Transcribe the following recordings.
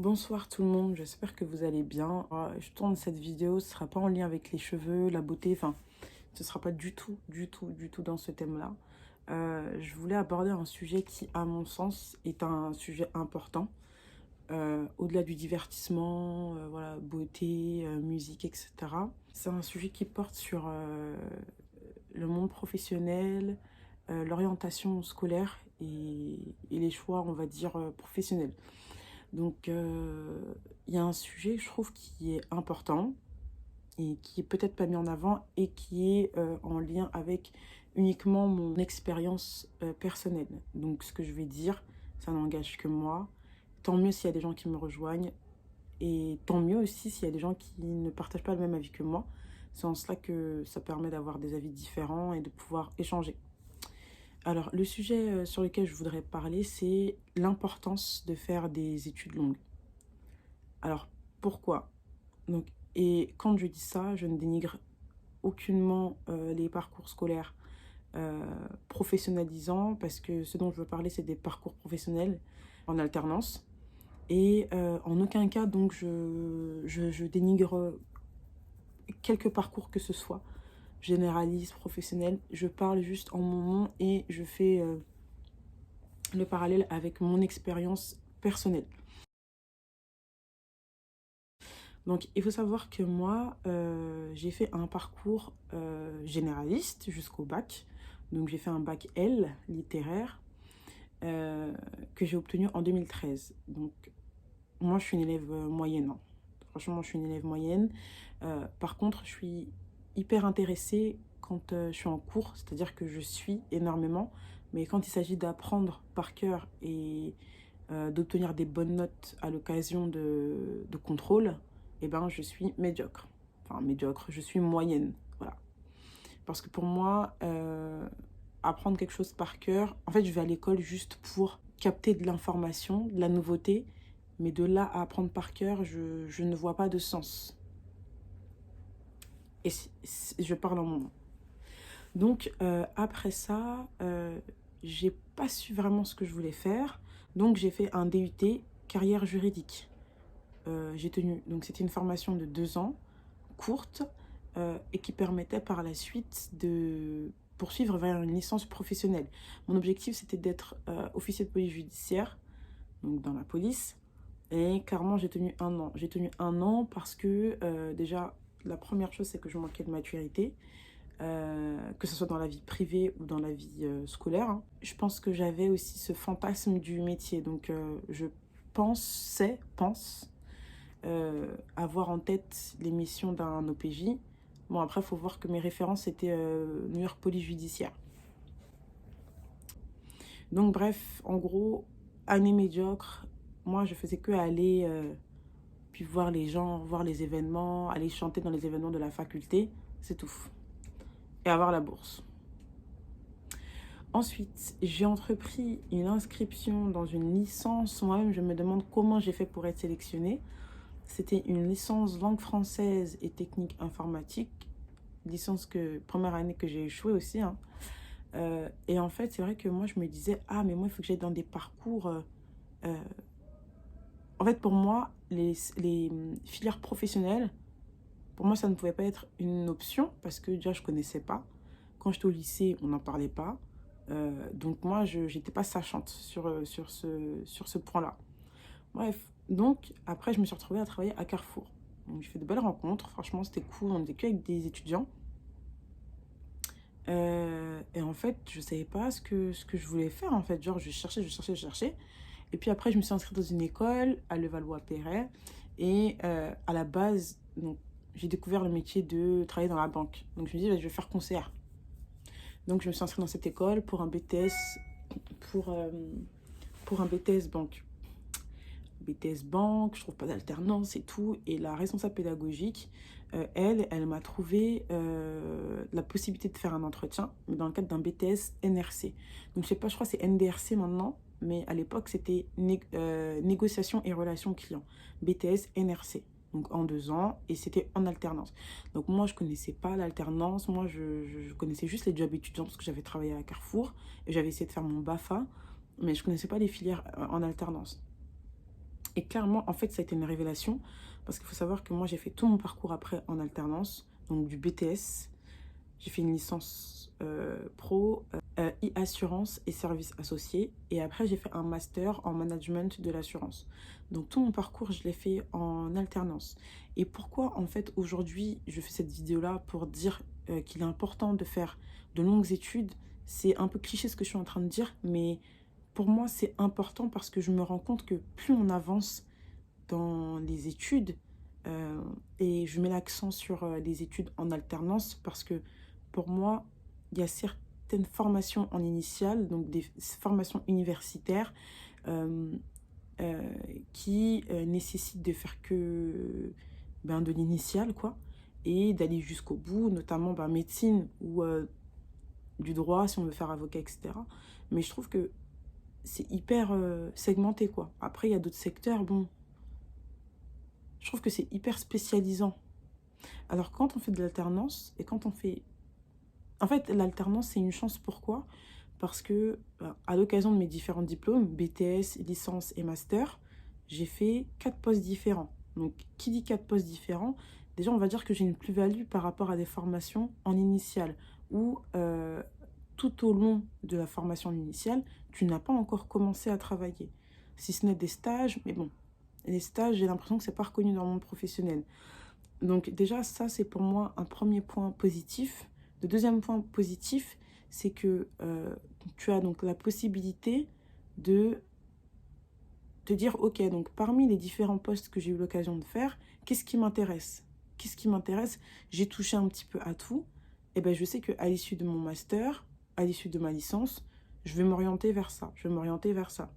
Bonsoir tout le monde, j'espère que vous allez bien. Je tourne cette vidéo, ce ne sera pas en lien avec les cheveux, la beauté, enfin, ce ne sera pas du tout dans ce thème-là. Je voulais aborder un sujet qui, à mon sens, est un sujet important. Au-delà du divertissement, voilà, beauté, musique, etc. C'est un sujet qui porte sur le monde professionnel, l'orientation scolaire et les choix, on va dire, professionnels. Donc, il y a un sujet, je trouve, qui est important et qui est peut-être pas mis en avant et qui est en lien avec uniquement mon expérience personnelle. Donc, ce que je vais dire, ça n'engage que moi. Tant mieux s'il y a des gens qui me rejoignent et tant mieux aussi s'il y a des gens qui ne partagent pas le même avis que moi. C'est en cela que ça permet d'avoir des avis différents et de pouvoir échanger. Alors, le sujet sur lequel je voudrais parler, c'est l'importance de faire des études longues. Alors, pourquoi? Donc, et quand je dis ça, je ne dénigre aucunement les parcours scolaires euh, professionnalisants, parce que ce dont je veux parler, c'est des parcours professionnels en alternance. Et en aucun cas, donc, je dénigre quelque parcours que ce soit, généraliste, professionnel. Je parle juste en mon nom et je fais le parallèle avec mon expérience personnelle. Donc, il faut savoir que moi, j'ai fait un parcours généraliste jusqu'au bac. Donc, j'ai fait un bac L, littéraire, que j'ai obtenu en 2013. Donc, moi, je suis une élève moyenne, hein. Franchement, je suis une élève moyenne. Par contre, je suis hyper intéressée quand je suis en cours, c'est-à-dire que je suis énormément. Mais quand il s'agit d'apprendre par cœur et d'obtenir des bonnes notes à l'occasion de contrôles, eh ben, je suis médiocre. Enfin, médiocre, je suis moyenne. Voilà. Parce que pour moi, apprendre quelque chose par cœur, en fait, je vais à l'école juste pour capter de l'information, de la nouveauté, mais de là à apprendre par cœur, je ne vois pas de sens. Et je parle en mon nom. Donc, après ça, j'ai pas su vraiment ce que je voulais faire. Donc, j'ai fait un DUT carrière juridique. J'ai tenu, donc c'était une formation de 2 ans, courte, et qui permettait par la suite de poursuivre vers une licence professionnelle. Mon objectif, c'était d'être officier de police judiciaire, donc dans la police, et clairement, j'ai tenu 1 an. J'ai tenu 1 an parce que, déjà, la première chose, c'est que je manquais de maturité, que ce soit dans la vie privée ou dans la vie scolaire, hein. Je pense que j'avais aussi ce fantasme du métier, donc je pense avoir en tête les missions d'un OPJ. Bon, après, il faut voir que mes références étaient New York Police Judiciaire. Donc, bref, en gros, année médiocre. Moi, je faisais que aller, puis voir les gens, voir les événements, aller chanter dans les événements de la faculté, c'est tout. Et avoir la bourse. Ensuite, j'ai entrepris une inscription dans une licence. Moi-même, je me demande comment j'ai fait pour être sélectionnée. C'était une licence langue française et technique informatique. Licence première année que j'ai échoué aussi, hein. Et en fait, c'est vrai que moi, je me disais, ah, mais moi, il faut que j'aille dans des parcours. En fait, pour moi, les filières professionnelles, pour moi, ça ne pouvait pas être une option parce que déjà, je ne connaissais pas. Quand j'étais au lycée, on n'en parlait pas. Donc, moi, je n'étais pas sachante sur ce point-là. Bref, donc après, je me suis retrouvée à travailler à Carrefour. Donc, j'ai fait de belles rencontres. Franchement, c'était cool. On n'était qu'avec des étudiants. Et en fait, je savais pas ce que je voulais faire, en fait. Genre, je cherchais. Et puis après, je me suis inscrite dans une école à Levallois-Perret. Et à la base, donc, j'ai découvert le métier de travailler dans la banque. Donc, je me dis, bah, je vais faire conseillère. Donc, je me suis inscrite dans cette école pour un BTS, pour, euh, pour un BTS banque. BTS banque, je trouve pas d'alternance et tout. Et la responsable pédagogique, elle m'a trouvé la possibilité de faire un entretien, mais dans le cadre d'un BTS NRC. Donc, je sais pas, je crois que c'est NDRC maintenant, mais à l'époque, c'était négociation et relations clients. BTS NRC. Donc, en 2 ans, et c'était en alternance. Donc, moi, je connaissais pas l'alternance. Moi, je connaissais juste les jobs étudiants parce que j'avais travaillé à Carrefour et j'avais essayé de faire mon BAFA, mais je connaissais pas les filières en alternance. Et clairement, en fait, ça a été une révélation parce qu'il faut savoir que moi, j'ai fait tout mon parcours après en alternance, donc du BTS. J'ai fait une licence pro, e-assurance et services associés. Et après, j'ai fait un master en management de l'assurance. Donc, tout mon parcours, je l'ai fait en alternance. Et pourquoi, en fait, aujourd'hui, je fais cette vidéo-là pour dire qu'il est important de faire de longues études. C'est un peu cliché ce que je suis en train de dire, mais pour moi, c'est important parce que je me rends compte que plus on avance dans les études, euh, et je mets l'accent sur les études en alternance parce que pour moi, il y a certaines formations en initiale, donc des formations universitaires, euh, euh, qui nécessitent de faire que de l'initial, quoi, et d'aller jusqu'au bout, notamment médecine ou du droit si on veut faire avocat, etc. Mais je trouve que c'est hyper segmenté, quoi. Après, il y a d'autres secteurs, bon, je trouve que c'est hyper spécialisant. Alors, quand on fait de l'alternance et quand on fait... En fait, l'alternance, c'est une chance. Pourquoi? Parce que, à l'occasion de mes différents diplômes, BTS, licence et master, j'ai fait 4 postes différents. Donc, qui dit 4 postes différents, déjà, on va dire que j'ai une plus-value par rapport à des formations en initiale, où tout au long de la formation initiale, tu n'as pas encore commencé à travailler. Si ce n'est des stages, mais bon, les stages, j'ai l'impression que c'est pas reconnu dans le monde professionnel. Donc déjà, ça, c'est pour moi un premier point positif. Le deuxième point positif, c'est que tu as donc la possibilité de te dire, ok, donc parmi les différents postes que j'ai eu l'occasion de faire, qu'est-ce qui m'intéresse? Qu'est-ce qui m'intéresse? J'ai touché un petit peu à tout. Et ben, je sais qu'à l'issue de mon master, à l'issue de ma licence, je vais m'orienter vers ça. Je vais m'orienter vers ça.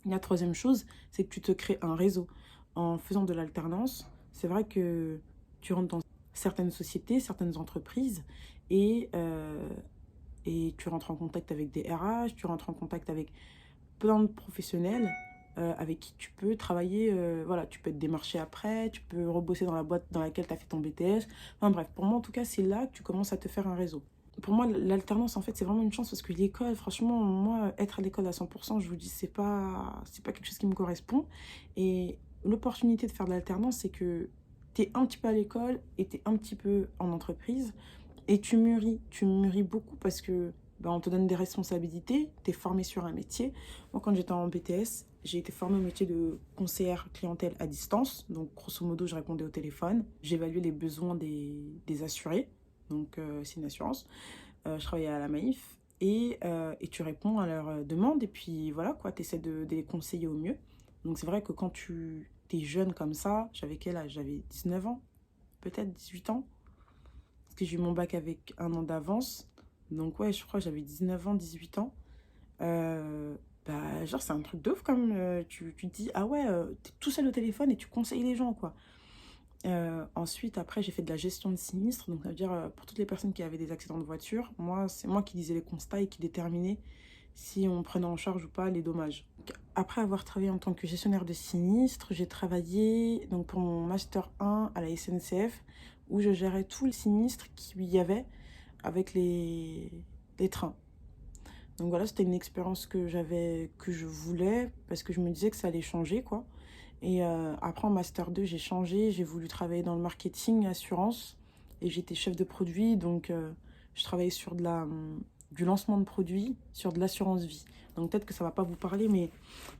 La troisième chose, c'est que tu te crées un réseau. En faisant de l'alternance, c'est vrai que tu rentres dans certaines sociétés, certaines entreprises, et, euh, et tu rentres en contact avec des RH, tu rentres en contact avec plein de professionnels avec qui tu peux travailler. Voilà, tu peux être démarché après, tu peux rebosser dans la boîte dans laquelle tu as fait ton BTS. Enfin bref, pour moi en tout cas, c'est là que tu commences à te faire un réseau. Pour moi, l'alternance, en fait, c'est vraiment une chance parce que l'école, franchement, moi, être à l'école à 100%, je vous dis, c'est pas quelque chose qui me correspond. Et l'opportunité de faire de l'alternance, c'est que tu es un petit peu à l'école et tu es un petit peu en entreprise et tu mûris beaucoup parce que on te donne des responsabilités, tu es formé sur un métier. Moi, quand j'étais en BTS, j'ai été formée au métier de conseillère clientèle à distance. Donc, grosso modo, je répondais au téléphone, j'évaluais les besoins des assurés. Donc, c'est une assurance. Je travaillais à la Maïf et tu réponds à leurs demandes et puis voilà quoi, tu essaies de les conseiller au mieux. Donc c'est vrai que quand tu es jeune comme ça, j'avais quel âge? J'avais 19 ans, peut-être 18 ans, parce que j'ai eu mon bac avec un an d'avance. Donc ouais, je crois que j'avais 19 ans, 18 ans. Genre c'est un truc de ouf quand même. Tu te dis, ah ouais, t'es tout seul au téléphone et tu conseilles les gens quoi. Ensuite, après, j'ai fait de la gestion de sinistres. Donc, ça veut dire, pour toutes les personnes qui avaient des accidents de voiture, moi, c'est moi qui lisais les constats et qui déterminais si on prenait en charge ou pas les dommages. Donc, après avoir travaillé en tant que gestionnaire de sinistres, j'ai travaillé donc, pour mon Master 1 à la SNCF, où je gérais tous les sinistres qu'il y avait avec les trains. Donc voilà, c'était une expérience que je voulais, parce que je me disais que ça allait changer, quoi. Et après, en Master 2, j'ai changé. J'ai voulu travailler dans le marketing, assurance. Et j'étais chef de produit. Donc, je travaillais sur du lancement de produits, sur de l'assurance vie. Donc, peut-être que ça va pas vous parler. Mais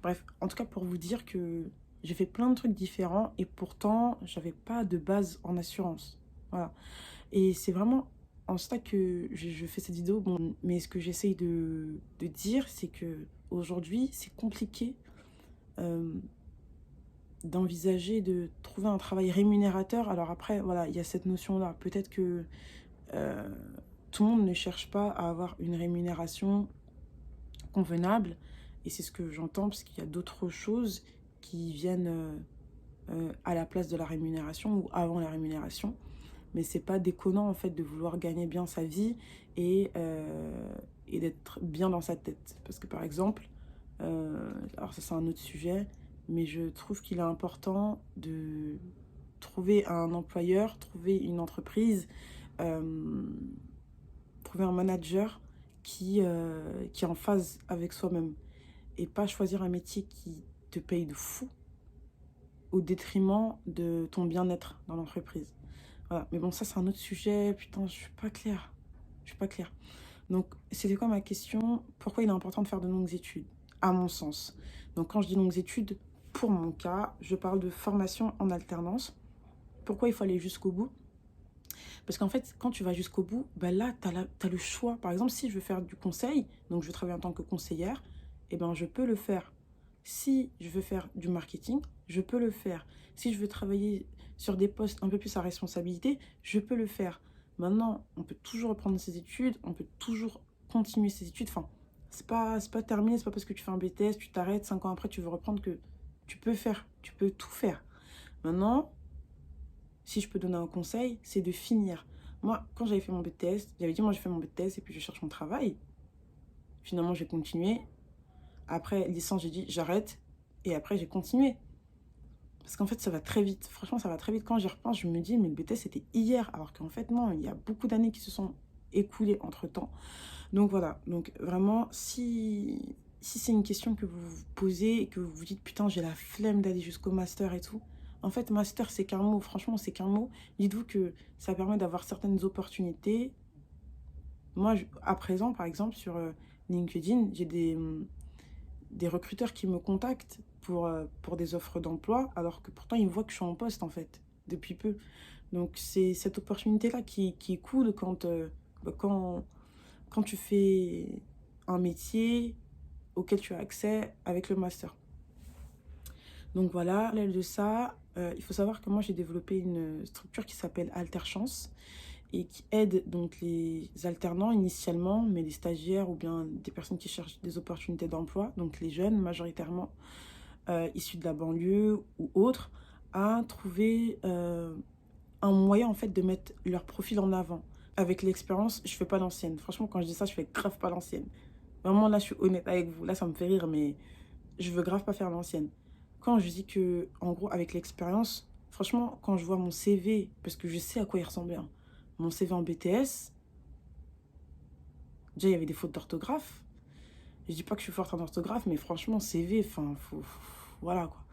bref, en tout cas, pour vous dire que j'ai fait plein de trucs différents. Et pourtant, j'avais pas de base en assurance. Voilà. Et c'est vraiment en cela que je fais cette vidéo. Bon, mais ce que j'essaye de dire, c'est que aujourd'hui, c'est compliqué. euh, d'envisager de trouver un travail rémunérateur. Alors après, voilà, il y a cette notion-là. Peut-être que euh, tout le monde ne cherche pas à avoir une rémunération convenable. Et c'est ce que j'entends, parce qu'il y a d'autres choses qui viennent à la place de la rémunération ou avant la rémunération. Mais c'est pas déconnant, en fait, de vouloir gagner bien sa vie et d'être bien dans sa tête. Parce que, par exemple, alors ça, c'est un autre sujet, mais je trouve qu'il est important de trouver un employeur, trouver une entreprise, euh, trouver un manager qui est en phase avec soi-même et pas choisir un métier qui te paye de fou au détriment de ton bien-être dans l'entreprise. Voilà. Mais bon, ça, c'est un autre sujet. Putain, je suis pas claire. Je suis pas claire. Donc, c'était quoi ma question? Pourquoi il est important de faire de longues études? À mon sens. Donc, quand je dis longues études, pour mon cas, je parle de formation en alternance. Pourquoi il faut aller jusqu'au bout? Parce qu'en fait, quand tu vas jusqu'au bout, bah là, tu as le choix. Par exemple, si je veux faire du conseil, donc je veux travailler en tant que conseillère, eh ben, je peux le faire. Si je veux faire du marketing, je peux le faire. Si je veux travailler sur des postes un peu plus à responsabilité, je peux le faire. Maintenant, on peut toujours reprendre ses études, on peut toujours continuer ses études. Enfin, c'est pas terminé, c'est pas parce que tu fais un BTS, tu t'arrêtes, 5 ans après, tu veux reprendre que tu peux faire, tu peux tout faire. Maintenant, si je peux donner un conseil, c'est de finir. Moi, quand j'avais fait mon BTS, j'avais dit, moi, je fais mon BTS et puis je cherche mon travail. Finalement, j'ai continué. Après, licence, j'ai dit, j'arrête. Et après, j'ai continué. Parce qu'en fait, ça va très vite. Franchement, ça va très vite. Quand j'y repense, je me dis, mais le BTS, c'était hier. Alors qu'en fait, non, il y a beaucoup d'années qui se sont écoulées entre-temps. Donc voilà. Donc vraiment, si c'est une question que vous vous posez et que vous vous dites, putain, j'ai la flemme d'aller jusqu'au master et tout, en fait, master, c'est qu'un mot. Franchement, c'est qu'un mot. Dites-vous que ça permet d'avoir certaines opportunités. Moi, à présent, par exemple, sur LinkedIn, j'ai des recruteurs qui me contactent pour des offres d'emploi, alors que pourtant, ils voient que je suis en poste, en fait, depuis peu. Donc, c'est cette opportunité-là qui est cool bah, quand tu fais un métier auquel tu as accès avec le master. Donc voilà, l'aide de ça, il faut savoir que moi j'ai développé une structure qui s'appelle Alterchance et qui aide donc les alternants initialement, mais les stagiaires ou bien des personnes qui cherchent des opportunités d'emploi, donc les jeunes majoritairement issus de la banlieue ou autres, à trouver un moyen en fait de mettre leur profil en avant. Avec l'expérience, je fais pas l'ancienne. Franchement, quand je dis ça, je fais grave pas l'ancienne. Vraiment, là, je suis honnête avec vous. Là, ça me fait rire, mais je veux grave pas faire l'ancienne. Quand je dis que, en gros, avec l'expérience, franchement, quand je vois mon CV, parce que je sais à quoi il ressemblait, hein, mon CV en BTS, déjà, il y avait des fautes d'orthographe. Je dis pas que je suis forte en orthographe, mais franchement, CV, enfin, voilà, quoi.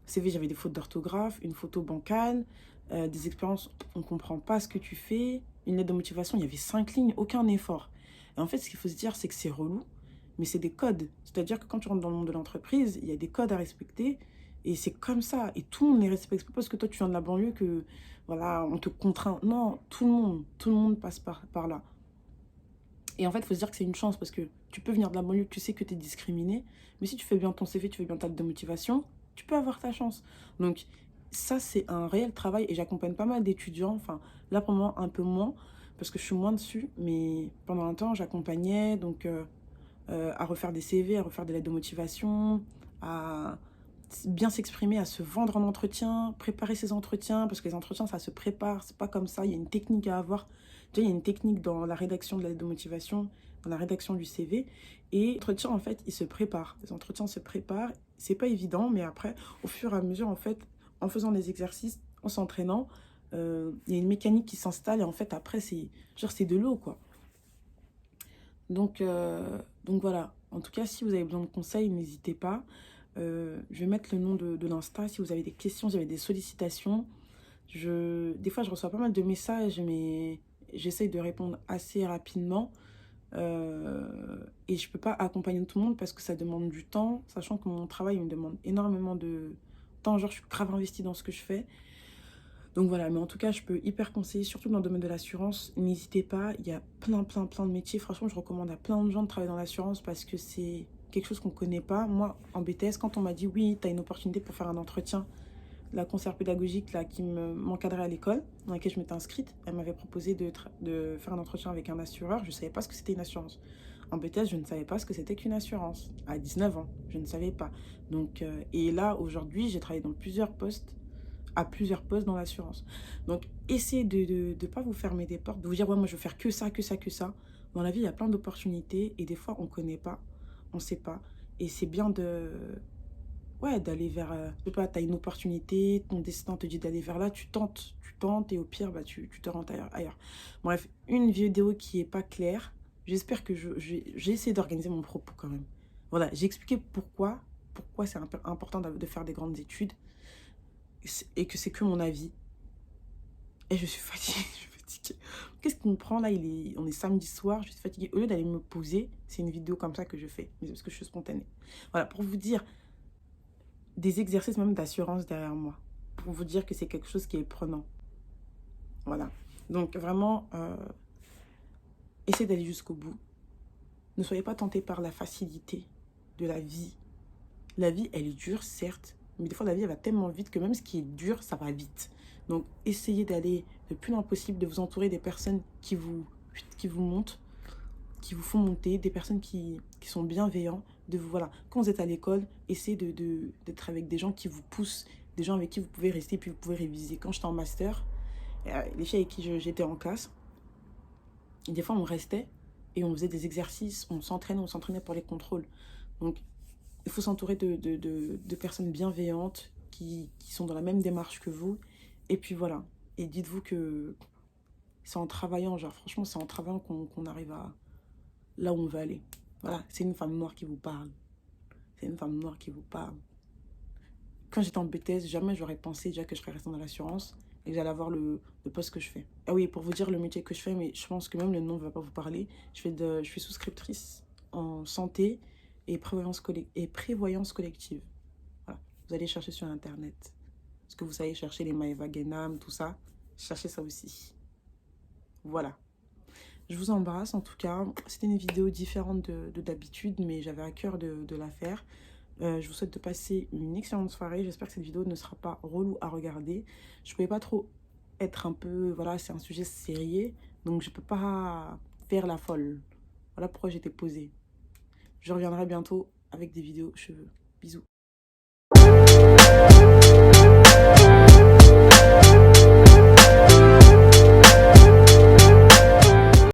CV, j'avais des fautes d'orthographe, une photo bancale, des expériences, on comprend pas ce que tu fais, une lettre de motivation, il y avait 5 lignes, aucun effort. Et en fait, ce qu'il faut se dire, c'est que c'est relou, mais c'est des codes. C'est-à-dire que quand tu rentres dans le monde de l'entreprise, il y a des codes à respecter, et c'est comme ça. Et tout le monde les respecte. C'est pas parce que toi, tu viens de la banlieue que, voilà, on te contraint. Non, tout le monde passe par là. Et en fait, il faut se dire que c'est une chance, parce que tu peux venir de la banlieue, tu sais que tu es discriminé, mais si tu fais bien ton CV, tu fais bien ta lettre de motivation, tu peux avoir ta chance. Donc, ça, c'est un réel travail, et j'accompagne pas mal d'étudiants, enfin, là, pour moi, un peu moins, parce que je suis moins dessus, mais pendant un temps, j'accompagnais, donc, à refaire des CV, à refaire des lettres de motivation, à bien s'exprimer, à se vendre en entretien, préparer ses entretiens, parce que les entretiens, ça se prépare, c'est pas comme ça, il y a une technique à avoir. Déjà, il y a une technique dans la rédaction de la lettre de motivation, dans la rédaction du CV, et l'entretien, en fait, il se prépare. Les entretiens se préparent, c'est pas évident, mais après, au fur et à mesure, en fait, en faisant des exercices, en s'entraînant, il y a une mécanique qui s'installe, et en fait, après, c'est de l'eau, quoi. Donc voilà. En tout cas, si vous avez besoin de conseils, n'hésitez pas. Je vais mettre le nom de l'Insta. Si vous avez des questions, si vous avez des sollicitations. Des fois, je reçois pas mal de messages, mais j'essaye de répondre assez rapidement. Et je peux pas accompagner tout le monde parce que ça demande du temps, sachant que mon travail me demande énormément de temps. Genre, je suis grave investie dans ce que je fais. Donc voilà, mais en tout cas, je peux hyper conseiller, surtout dans le domaine de l'assurance. N'hésitez pas, il y a plein de métiers. Franchement, je recommande à plein de gens de travailler dans l'assurance parce que c'est quelque chose qu'on ne connaît pas. Moi, en BTS, quand on m'a dit oui, tu as une opportunité pour faire un entretien, la conseillère pédagogique là, qui m'encadrait à l'école, dans laquelle je m'étais inscrite, elle m'avait proposé de faire un entretien avec un assureur. Je ne savais pas ce que c'était une assurance. En BTS, je ne savais pas ce que c'était qu'une assurance. À 19 ans, je ne savais pas. Donc, et là, aujourd'hui, j'ai travaillé dans plusieurs postes à plusieurs postes dans l'assurance. Donc, essayez de ne pas vous fermer des portes, de vous dire, ouais, moi, je veux faire que ça, que ça, que ça. Dans la vie, il y a plein d'opportunités et des fois, on ne connaît pas, on ne sait pas. Et c'est bien ouais, d'aller vers, je sais pas, tu as une opportunité, ton destin te dit d'aller vers là, tu tentes et au pire, bah, tu te rends ailleurs. Bref, une vidéo qui est pas claire. J'espère que j'ai essayé d'organiser mon propos quand même. Voilà, j'ai expliqué pourquoi c'est important de faire des grandes études. et que c'est que mon avis. Et je suis fatiguée, je suis fatiguée. Qu'est-ce qui me prend là? On est samedi soir, je suis fatiguée. Au lieu d'aller me poser, c'est une vidéo comme ça que je fais. Mais c'est parce que je suis spontanée. Voilà, pour vous dire, des exercices même d'assurance derrière moi. Pour vous dire que c'est quelque chose qui est prenant. Voilà. Donc vraiment, essayez d'aller jusqu'au bout. Ne soyez pas tentés par la facilité de la vie. La vie, elle est dure, certes, mais des fois, la vie, elle va tellement vite que même ce qui est dur, ça va vite. Donc, essayez d'aller le plus loin possible, de vous entourer des personnes qui vous montent, qui vous font monter, des personnes qui sont bienveillants. De vous, voilà. Quand vous êtes à l'école, essayez d'être avec des gens qui vous poussent, des gens avec qui vous pouvez rester, puis vous pouvez réviser. Quand j'étais en master, les filles avec qui j'étais en classe, des fois, on restait et on faisait des exercices, on s'entraînait pour les contrôles. Donc, il faut s'entourer de personnes bienveillantes qui sont dans la même démarche que vous. Et puis voilà. Et dites-vous que c'est en travaillant, genre franchement, c'est en travaillant qu'on arrive à là où on veut aller. Voilà, c'est une femme noire qui vous parle. C'est une femme noire qui vous parle. Quand j'étais en BTS, jamais j'aurais pensé déjà que je serais restée dans l'assurance et que j'allais avoir le poste que je fais. Ah oui, pour vous dire le métier que je fais, mais je pense que même le nom ne va pas vous parler. Je suis souscriptrice en santé et prévoyance collective. Voilà. Vous allez chercher sur Internet. Est-ce que vous savez chercher les Maeva Genam, tout ça? Cherchez ça aussi. Voilà. Je vous embrasse en tout cas. C'était une vidéo différente de d'habitude, mais j'avais à cœur de la faire. Je vous souhaite de passer une excellente soirée. J'espère que cette vidéo ne sera pas relou à regarder. Je ne pouvais pas trop être un peu... Voilà, c'est un sujet sérieux, donc je ne peux pas faire la folle. Voilà pourquoi j'étais posée. Je reviendrai bientôt avec des vidéos cheveux. Bisous.